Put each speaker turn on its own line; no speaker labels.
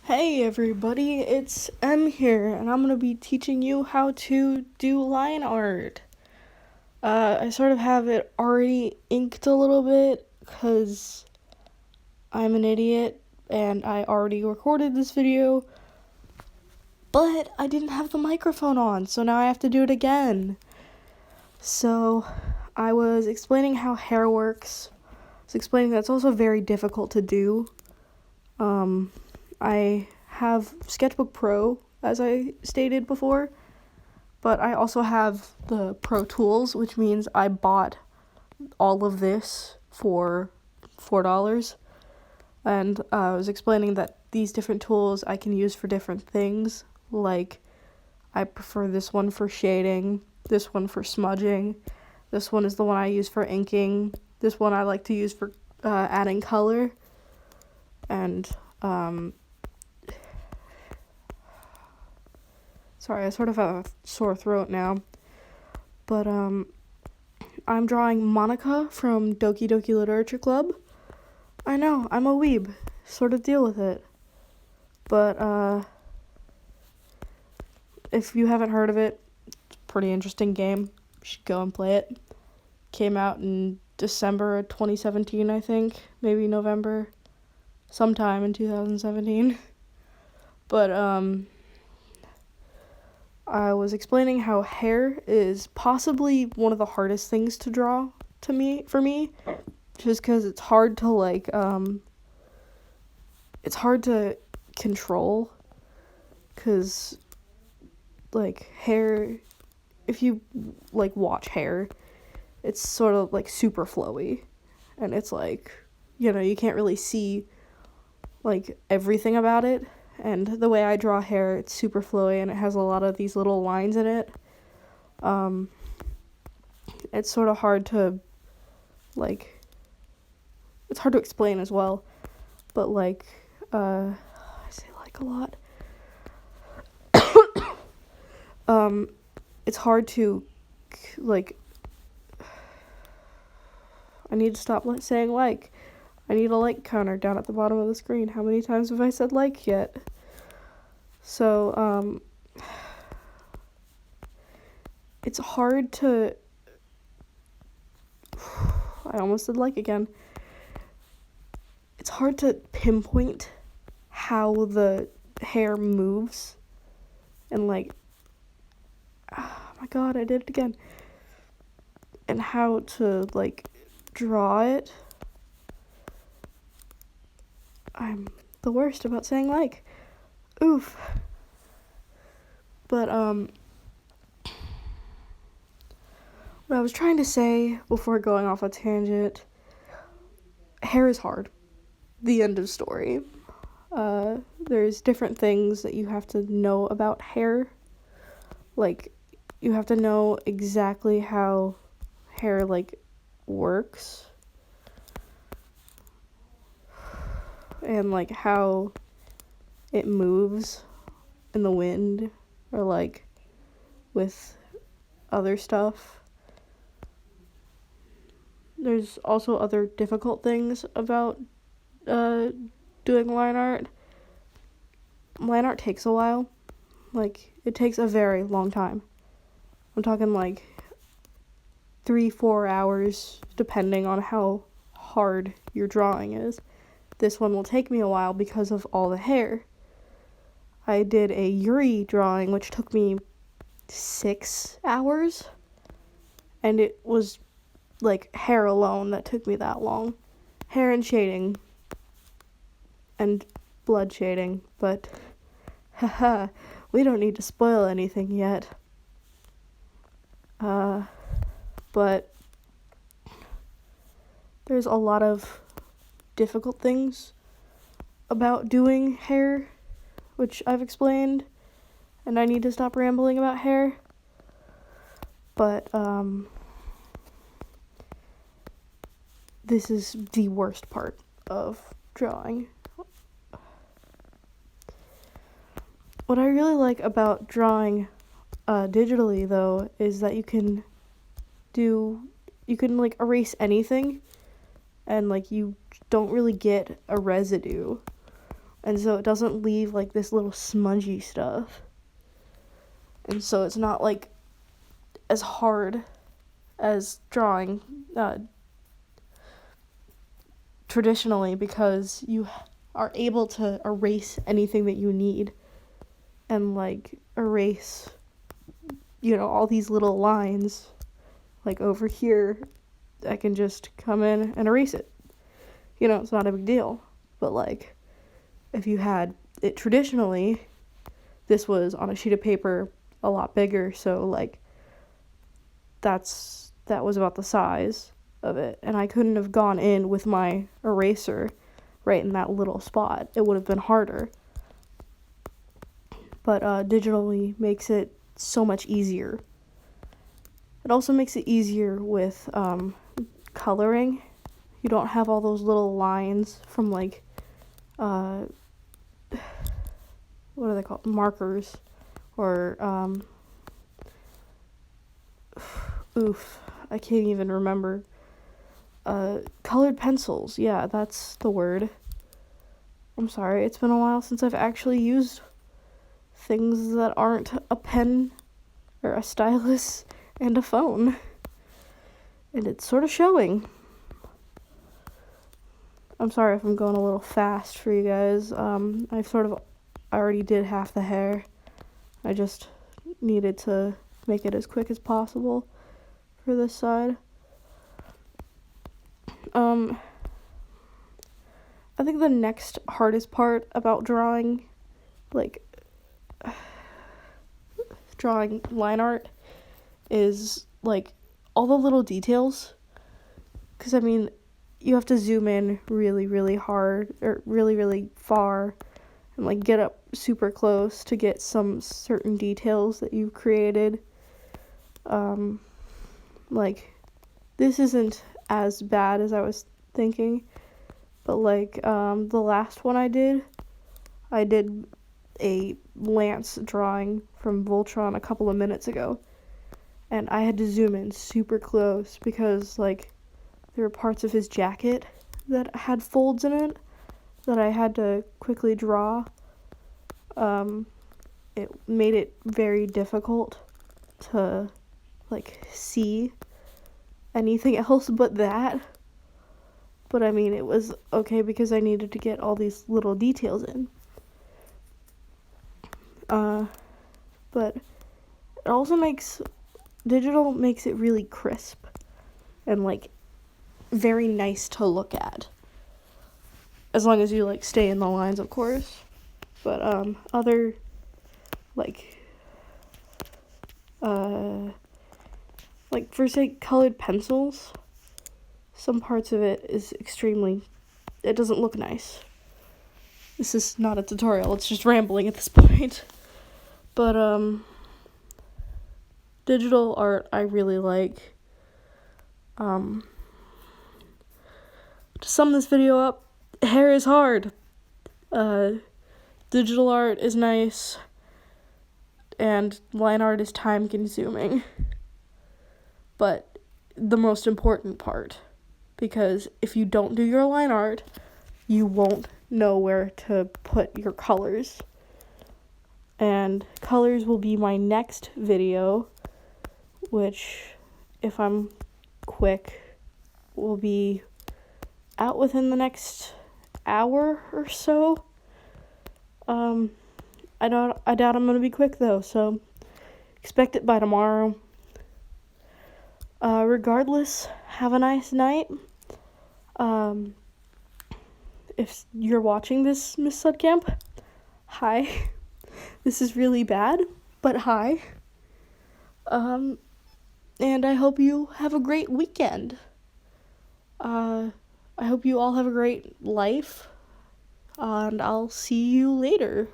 Hey everybody, it's M here, and I'm gonna be teaching you how to do line art. I sort of have it already inked a little bit, because I'm an idiot, and I already recorded this video, but I didn't have the microphone on, so now I have to do it again. So, I was explaining how hair works. I was explaining that it's also very difficult to do. I have Sketchbook Pro, as I stated before, but I also have the Pro Tools, which means I bought all of this for $4. And I was explaining that these different tools I can use for different things. Like, I prefer this one for shading, this one for smudging, this one is the one I use for inking, this one I like to use for adding color, and sorry, I sort of have a sore throat now. But I'm drawing Monica from Doki Doki Literature Club. I know, I'm a weeb. Sort of deal with it. But if you haven't heard of it, it's a pretty interesting game. You should go and play it. Came out in December of 2017, I think. Maybe November. Sometime in 2017. But I was explaining how hair is possibly one of the hardest things to draw for me, just because it's hard to it's hard to control, because hair, if you watch hair, it's sort of super flowy, and it's you can't really see everything about it. And the way I draw hair, it's super flowy, and it has a lot of these little lines in it. It's sort of hard to, it's hard to explain as well. But, I say a lot. It's hard to, I need to stop saying I need a like counter down at the bottom of the screen. How many times have I said like yet? So, it's hard to, I almost said like again. It's hard to pinpoint how the hair moves, and oh my god, I did it again. And how to, draw it. I'm the worst about saying oof. But what I was trying to say before going off a tangent, hair is hard. The end of story. There's different things that you have to know about hair. You have to know exactly how hair works, and how it moves in the wind, or with other stuff. There's also other difficult things about doing line art. Line art takes a while. It takes a very long time. I'm talking 3-4 hours, depending on how hard your drawing is. This one will take me a while because of all the hair. I did a Yuri drawing, which took me 6 hours, and it was hair alone that took me that long. Hair and shading, and blood shading, but haha, we don't need to spoil anything yet. But there's a lot of difficult things about doing hair, which I've explained, and I need to stop rambling about hair. But this is the worst part of drawing. What I really like about drawing digitally, though, is that you can erase anything, and you don't really get a residue. and so it doesn't leave like this little smudgy stuff, and so it's not like as hard as drawing traditionally, because you are able to erase anything that you need and like erase, all these little lines. Like over here, I can just come in and erase it. It's not a big deal. But like, if you had it traditionally, this was on a sheet of paper a lot bigger, so like that was about the size of it, and I couldn't have gone in with my eraser right in that little spot. It would have been harder. But digitally makes it so much easier. It also makes it easier with coloring. You don't have all those little lines from like what are they called? Markers, or I can't even remember. Colored pencils. Yeah, that's the word. I'm sorry, it's been a while since I've actually used things that aren't a pen or a stylus and a phone. And it's sort of showing. I'm sorry if I'm going a little fast for you guys. I already did half the hair. I just needed to make it as quick as possible for this side. I think the next hardest part about drawing line art is like all the little details, because I mean, you have to zoom in really, really hard, or really, really far, and like get up super close to get some certain details that you've created. Like, this isn't as bad as I was thinking, but like the last one I did a Lance drawing from Voltron a couple of minutes ago, and I had to zoom in super close because like there were parts of his jacket that had folds in it that I had to quickly draw. It made it very difficult to like see anything else but that. But I mean, it was okay because I needed to get all these little details in. But it also digital makes it really crisp and like very nice to look at. As long as you like stay in the lines, of course. But other like for say colored pencils, some parts of it is it doesn't look nice. This is not a tutorial, it's just rambling at this point. But digital art I really like. To sum this video up, hair is hard. Digital art is nice, and line art is time consuming. But the most important part, because if you don't do your line art, you won't know where to put your colors. And colors will be my next video, which, if I'm quick, will be out within the next hour or so. I doubt I'm gonna be quick though, so expect it by tomorrow. Regardless, have a nice night. If you're watching this, Miss Sudcamp, hi. This is really bad, but hi. And I hope you have a great weekend. I hope you all have a great life, and I'll see you later.